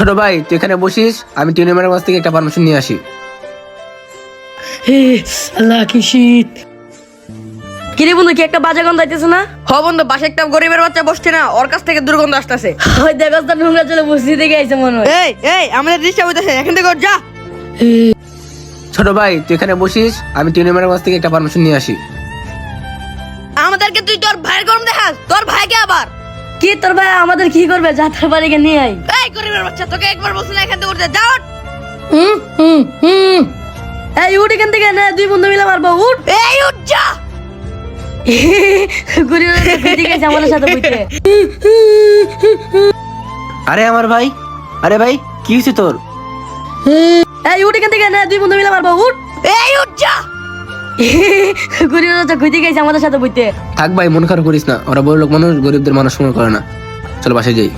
ছোট ভাই তুই এখানে বসিস, আমি টিউনিমারের কাছ থেকে একটা পারমিশন নিয়ে আসি। আল্লাহ কি শীত। কিরে বন্ধু, কি একটা বাজে গন্ধ আইতেছে না? হ বন্ধু, বাসে একটা গরিবের বাচ্চা বসছে না, ওর কাছ থেকে দুর্গন্ধ আসতেছে। ওই দেখস তো নোংরা চলে বসি থেকে আইছে মনে হয়। এই এই আমাদের ডিস্টার্ব হইতেছে, এখান থেকে ওঠ, যা। ছোট ভাই তুই এখানে বসিস, আমি টিউনিমারের কাছ থেকে একটা পারমিশন নিয়ে আসি। আমাদেরকে তুই তোর ভাইয়ের গরম দেখাস, তোর ভাইকে আবার। কি তোর ভাই আমাদের কি করবে? যাত্রা বাড়িকে নিয়ে আই। এই গরিবের বাচ্চা, তোকে একবার বলছি না এখান থেকে উঠতে, যা ওঠ। এই উঠ এখান থেকে, না দুই বন্ধু মিলে মারবো, উঠ। এই উঠ, যা। গরিবের খুঁজে গেছে আমাদের সাথে বইতে। আরে আমার ভাই, আরে ভাই কি হয়েছে তোর? এই উঠ এখান থেকে, না দুই বন্ধু মিলে মারবো, উঠ। এই উঠ, যা। গরিবের খুঁজে গেছে আমাদের সাথে বইতে। থাক ভাই, মন খারাপ করিস না, ওরা বড় লোক মানুষ, গরিবদের মানুষ মনে করে না। চল বাসায় যাই।